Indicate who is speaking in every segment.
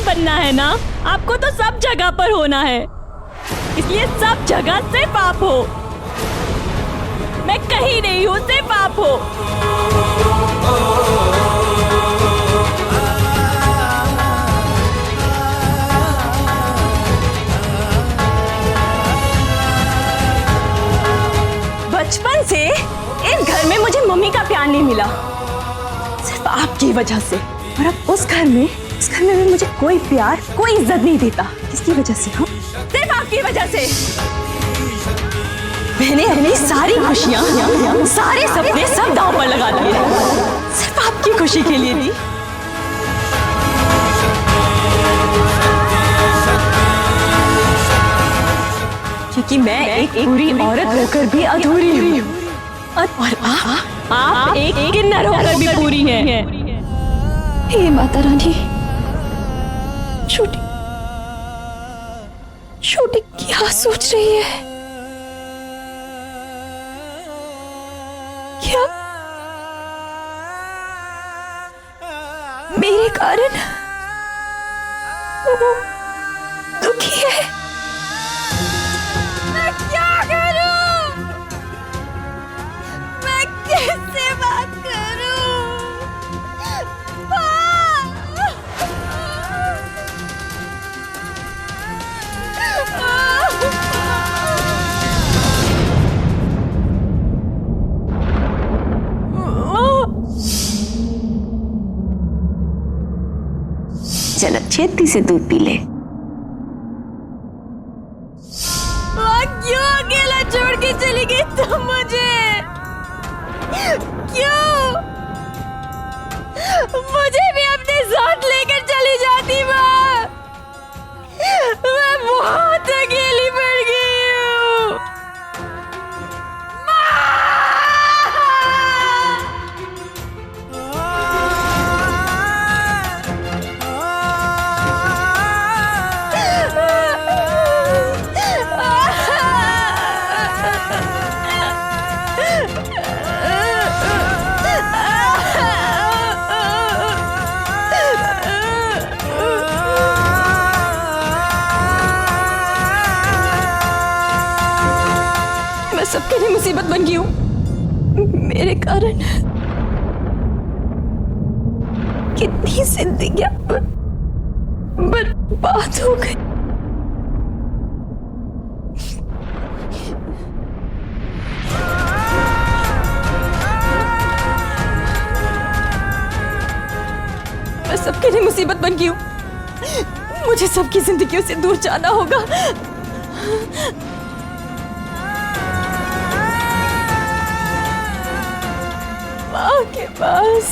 Speaker 1: बनना है ना, आपको तो सब जगह पर होना है, इसलिए सब जगह सिर्फ आप हो। मैं कहीं नहीं हूँ, सिर्फ आप हो। बचपन से इस घर में मुझे मम्मी का प्यार नहीं मिला, सिर्फ आपकी वजह से। और अब उस घर में भी मुझे कोई प्यार, कोई इज्जत नहीं देता। किसकी वजह से? हाँ, सिर्फ आपकी वजह से। मैंने अपनी सारी खुशियां, सारे सपने सब दांव पर लगा दिए, सिर्फ आपकी खुशी के लिए नहीं। क्योंकि मैं एक पूरी औरत होकर भी अधूरी हूँ, और आप एक किन्नर होकर भी पूरी हैं। हे माता रानी, छोटी छोटी क्या सोच रही है? क्या मेरे कारण वो दुखी है? मैं क्या करूं? मैं किससे बात करूं?
Speaker 2: चलो छेती से दूध पी ले।
Speaker 1: क्यों अकेला छोड़ के चली गई तुम मुझे? क्यों? मुझे भी अपने साथ लेकर चली जाती माँ। मैं बहुत अकेली पड़ गई हूँ। मैं सबके लिए मुसीबत बन गई हूँ, मेरे कारण कितनी जिंदगियां बर्बाद हो गई। मैं सबके लिए मुसीबत बन गई हूँ, मुझे सबकी जिंदगियों से दूर जाना होगा। माँ के पास।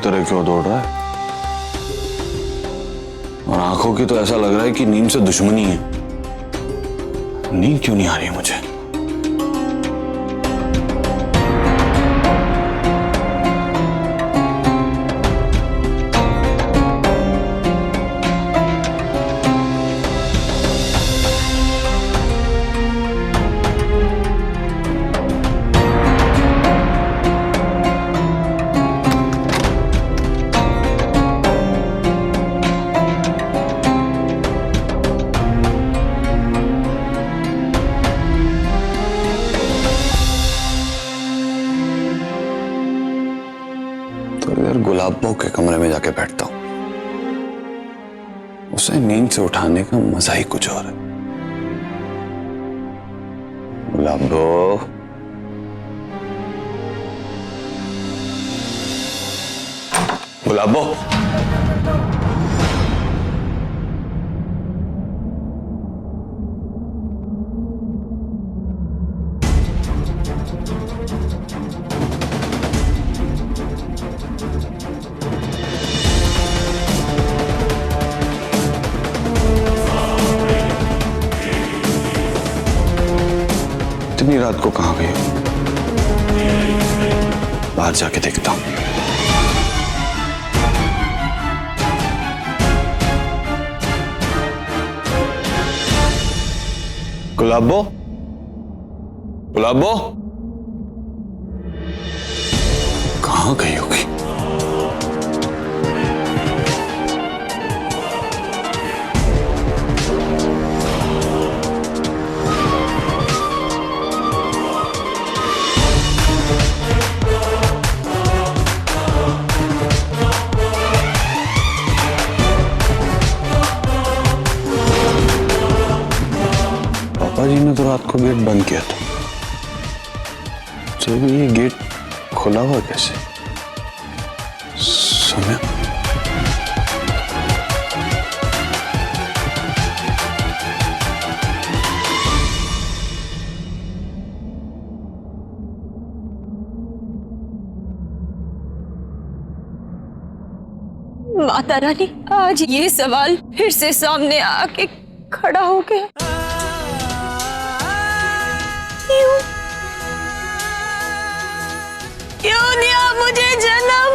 Speaker 3: तरह क्यों दौड़ रहा है? और आंखों की तो ऐसा लग रहा है कि नींद से दुश्मनी है। नींद क्यों नहीं आ रही है मुझे? गुलाब बहू के कमरे में जाके बैठता हूं, उसे नींद से उठाने का मजा ही कुछ और है। गुलाब बहू, गुलाब बहू। को कहाँ गई? बाहर जाके देखता हूं। गुलाबो, गुलाबो कहाँ गई होगी? पापा जी ने तो रात को गेट बंद किया था, तो ये गेट खुला हुआ कैसे? समय
Speaker 1: माता रानी, आज ये सवाल फिर से सामने आके खड़ा हो गया। क्यों क्यों दिया मुझे जन्म?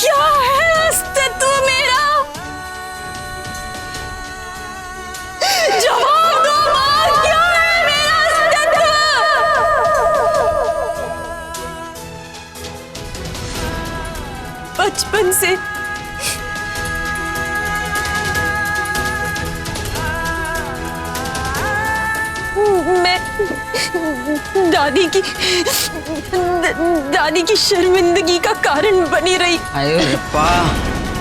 Speaker 1: क्या है अस्तित्व मेरा? जवाब दो मां, क्या है मेरा अस्तित्व? बचपन से मैं दादी की शर्मिंदगी का कारण बनी रही।
Speaker 4: अरे रब्बा,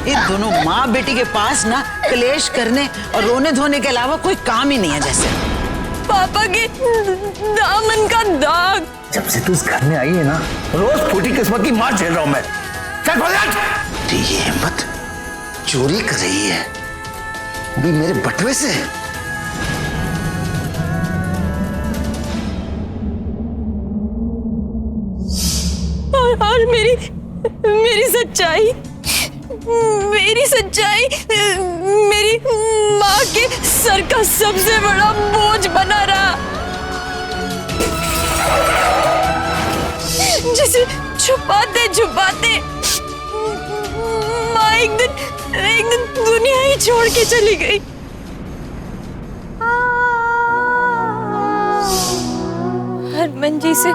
Speaker 4: ये दोनों माँ बेटी के पास ना क्लेश करने और रोने धोने के अलावा कोई काम ही नहीं है जैसे।
Speaker 1: पापा के दामन का दाग।
Speaker 5: जब से तू इस घर में आई है ना, रोज फूटी किस्मत की मार झेल रहा हूं मैं। चल ये हिम्मत चोरी कर रही है भी मेरे बटुए से।
Speaker 1: और मेरी सच्चाई मेरी माँ के सर का सबसे बड़ा बोझ बना रहा, जिसे छुपाते छुपाते माँ एक दिन दुनिया ही छोड़ के चली गई। हरमन जी से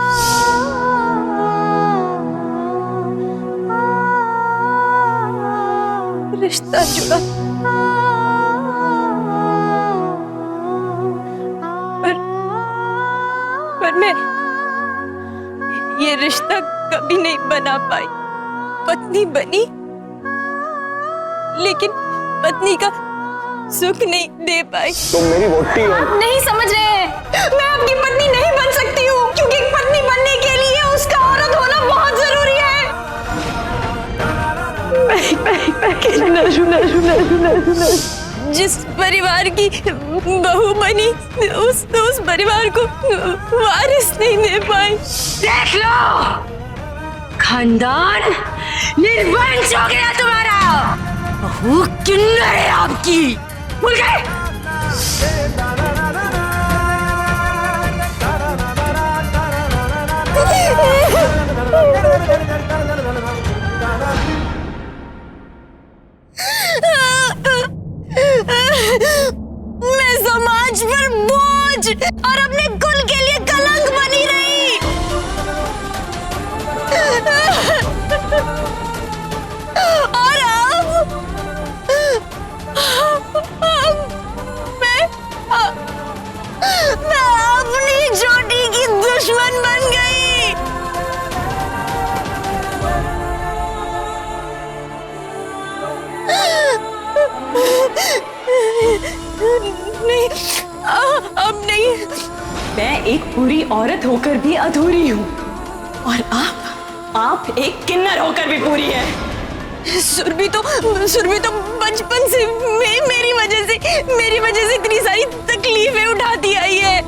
Speaker 1: रिश्ता जुड़ा, पर मैं ये रिश्ता कभी नहीं बना पाई। पत्नी बनी, लेकिन पत्नी का सुख नहीं दे पाई।
Speaker 5: तुम मेरी वोटी हो।
Speaker 1: आप नहीं समझ रहे हैं, मैं आपकी पत्नी नहीं बन सकती हूँ, क्योंकि एक पत्नी बनने के लिए उसका औरत होना बहुत जरूरी है। जिस परिवार की बहू बनी, उस परिवार को वारिस नहीं दे पाई।
Speaker 2: देख लो, खानदान निर्वंश हो गया तुम्हारा। बहू किन्नर है आपकी, भूल गए?
Speaker 1: मैं समाज पर बोझ और अपने कुल के लिए कलंक बनी रही। और अब मैं अपनी चोटी की दुश्मन बन गई। नहीं, अब नहीं। मैं एक पूरी औरत होकर भी अधूरी हूँ, और आप एक किन्नर होकर भी पूरी है। सुरभि तो बचपन से मेरी वजह से इतनी सारी तकलीफें उठाती आई है।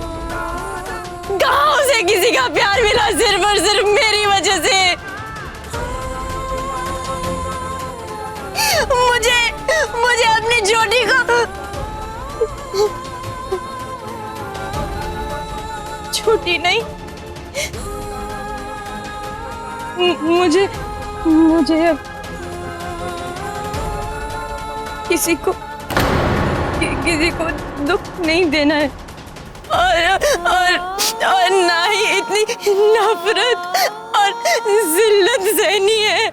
Speaker 1: कहाँ उसे किसी का प्यार मिला, सिर्फ और सिर्फ मेरी वजह से। मुझे अपनी चोटी को छोटी नहीं। मुझे अब किसी को दुख नहीं देना है और ना ही इतनी नफरत और जिल्लत सहनी है।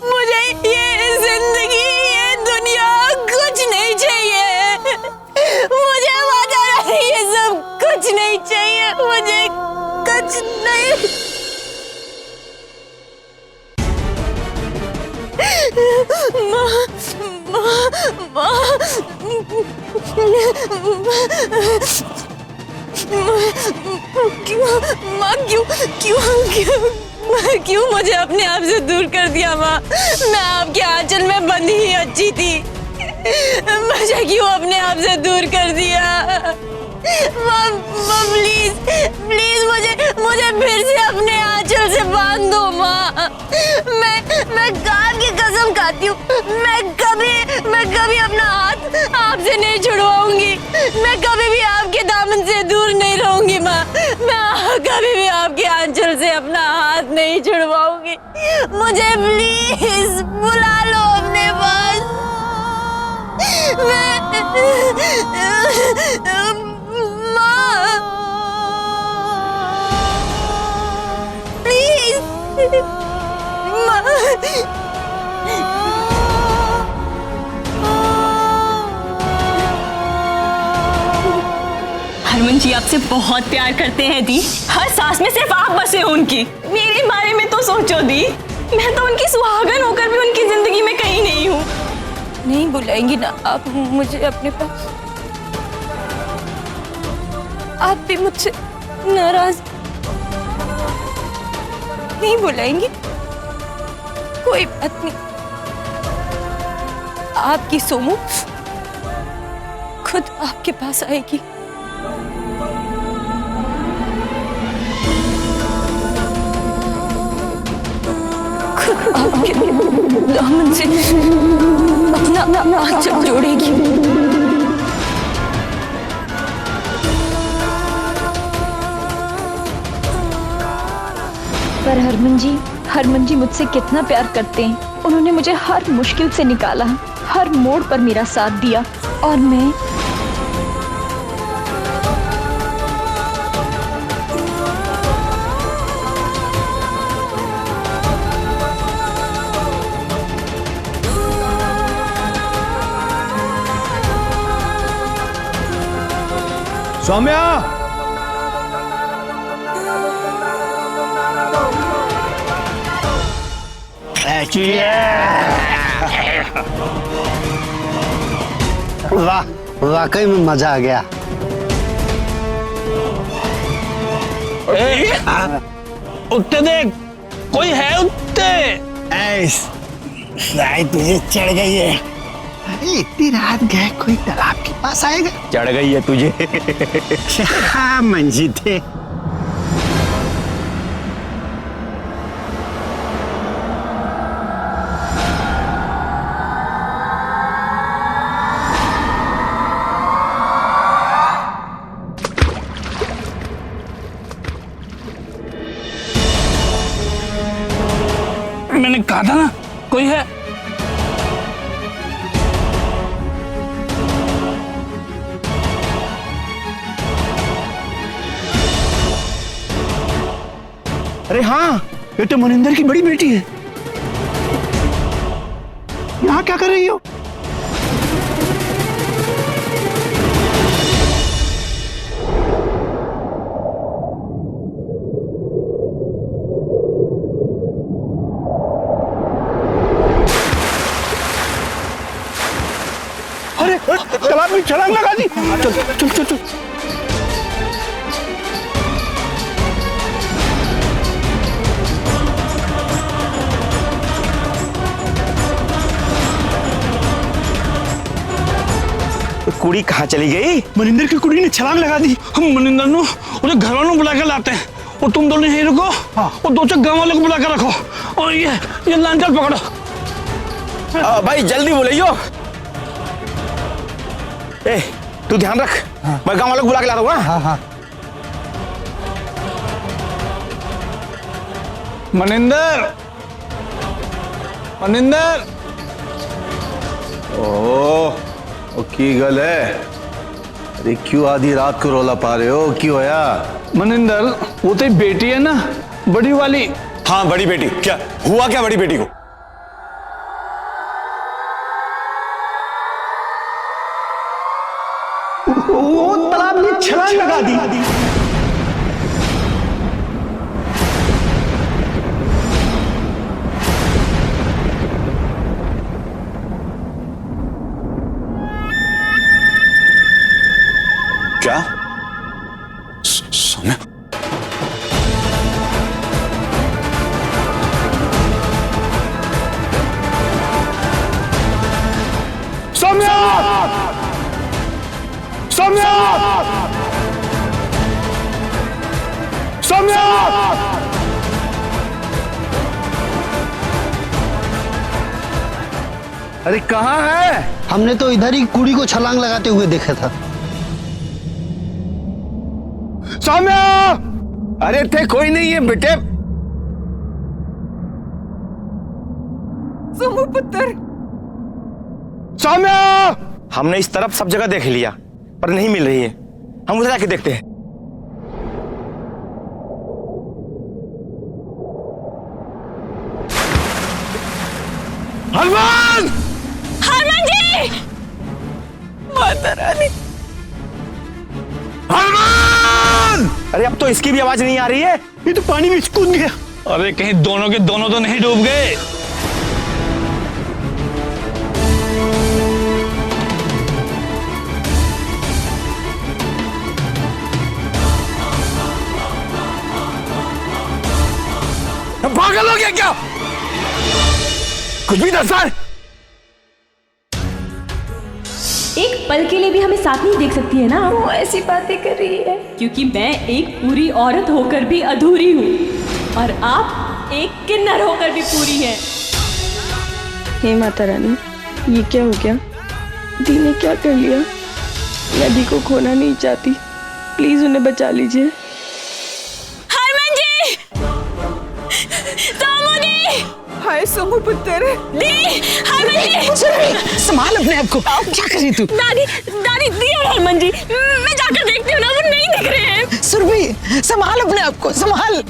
Speaker 1: मुझे ये जिंदगी, ये दुनिया कुछ नहीं चाहिए। मुझे ये सब कुछ नहीं चाहिए। मुझे कुछ नहीं। क्यों मुझे अपने आप से दूर कर दिया माँ? मैं आपके आंचल में बंधी ही अच्छी थी। मुझे क्यों अपने आप से दूर कर दिया? माँ प्लीज मुझे फिर से अपने आंचल से बांध दो माँ। मैं काल की कसम खाती हूँ, मैं कभी अपना हाथ आपसे नहीं छुड़वाऊंगी। मैं कभी भी आपके दामन से दूर नहीं रहूंगी माँ। मैं कभी भी आपके आंचल से अपना हाथ नहीं छुड़वाऊंगी। मुझे प्लीज बुला लो अपने पास। प्लीज हरमन जी आपसे बहुत प्यार करते हैं दी। हर सांस में सिर्फ आप बसे हो उनकी। मेरे बारे में तो सोचो दी, मैं तो उनकी सुहागन होकर भी उनकी जिंदगी में कहीं नहीं हूँ। नहीं बुलाएंगी ना आप मुझे अपने पास? आप भी मुझसे नाराज नहीं बुलाएंगी? कोई बात नहीं, आपकी सोमू खुद आपके पास आएगी। खुद आपके दामन से अपना आंचल जोड़ेगी।
Speaker 6: पर हरमन जी मुझसे कितना प्यार करते हैं। उन्होंने मुझे हर मुश्किल से निकाला, हर मोड़ पर मेरा साथ दिया और मैं
Speaker 5: सौम्या,
Speaker 7: वाह, वाकई में मजा आ गया।
Speaker 5: उत्ते देख, कोई है उत्ते?
Speaker 7: शायद तुझे चढ़ गई है। अरे इतनी रात गए, कोई तालाब के पास आएगा?
Speaker 5: चढ़ गई है तुझे।
Speaker 7: हाँ मंजीत है।
Speaker 5: मैंने कहा था ना कोई है। अरे हाँ, ये तो मनिंदर की बड़ी बेटी है। यहाँ क्या कर रही हो? अरे तालाब में छलांग लगा दी। चल चल चल चल।
Speaker 8: कुड़ी कहाँ चली गई?
Speaker 5: मनिंदर की कुड़ी ने छलांग लगा दी। हम मनिंदर नो उन्हें घर वालों बुला कर लाते हैं और तुम दोनों यहीं रुको और दो चार गांव वालों को बुला कर रखो और ये लांचल पकड़ो।
Speaker 8: भाई जल्दी बोलियो। तू ध्यान रख, मैं गांव वालों को बुला के ला रहा हूँ।
Speaker 7: हाँ हाँ।
Speaker 5: मनिंदर, मनिंदर। ओ की गल है? अरे क्यों आधी रात को रोला पा रहे हो? क्यों होया?
Speaker 9: मनिंदर, वो तेरी बेटी है ना, बड़ी वाली।
Speaker 3: हाँ बड़ी बेटी। क्या हुआ क्या बड़ी बेटी को?
Speaker 9: वो तालाब में छलांग लगा दी।
Speaker 3: क्या? सौम्या?
Speaker 9: सौम्या! सौम्या! सौम्या!
Speaker 5: अरे कहाँ है?
Speaker 7: हमने तो इधर ही कुड़ी को छलांग लगाते हुए देखा था।
Speaker 5: सौम्या! अरे थे कोई नहीं है बेटे।
Speaker 2: सोमू पुत्र,
Speaker 5: सौम्या!
Speaker 8: हमने इस तरफ सब जगह देख लिया पर नहीं मिल रही है। हम उधर जाके देखते हैं।
Speaker 5: हनुमान!
Speaker 1: हनुमान जी!
Speaker 2: माता रानी,
Speaker 5: हनुमान!
Speaker 8: अरे अब तो इसकी भी आवाज नहीं आ रही है।
Speaker 9: ये तो पानी में कूद गया। अरे कहीं दोनों के दोनों तो नहीं डूब गए?
Speaker 5: पागल हो गया क्या? कुछ भी दसा है।
Speaker 1: एक पल के लिए भी हमें साथ नहीं देख सकती है ना?
Speaker 2: वो ऐसी बातें कर रही है
Speaker 1: क्योंकि मैं एक पूरी औरत होकर भी अधूरी हूँ और आप एक किन्नर होकर भी पूरी हैं।
Speaker 6: हे माता रानी, ये क्या हो गया? दी ने क्या कर लिया? मैं दी को खोना नहीं चाहती, प्लीज उन्हें बचा लीजिए।
Speaker 1: हरमन जी! सोमू दी!
Speaker 2: हाय सोमू पुत्र।
Speaker 1: दी! हरमन जी!
Speaker 4: संभाल अपने आप को। क्या करी तू?
Speaker 1: दादी, दादी, दी और हरमन जी, मैं जाकर देखती हूँ ना, वो नहीं दिख रहे हैं।
Speaker 4: सुरभि, संभाल अपने आप को, संभाल।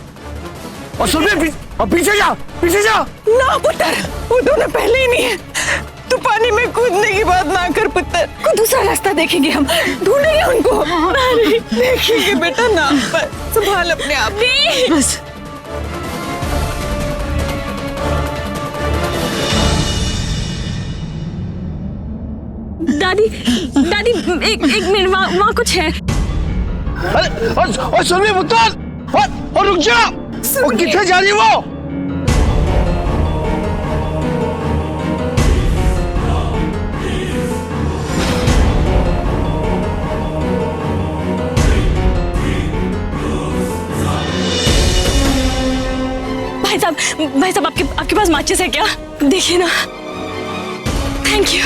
Speaker 5: और सुरभि, और पीछे जा, पीछे जा।
Speaker 2: ना पुत्र, वो दोनों पहले ही नहीं है। तू पानी में कूदने की बात ना कर पुत्र। कोई दूसरा रास्ता देखेंगे, हम ढूंढेंगे उनको। देखेंगे बेटा, ना पर संभाल अपने आप।
Speaker 4: बस
Speaker 1: दादी, दादी, एक मिनट, वहाँ कुछ है।
Speaker 5: अरे और सुरभि पुत्र, और रुक जा। वो किथे जा रही है वो?
Speaker 1: भाई साहब, आपके पास माचिस है क्या? देखिए ना। Thank you.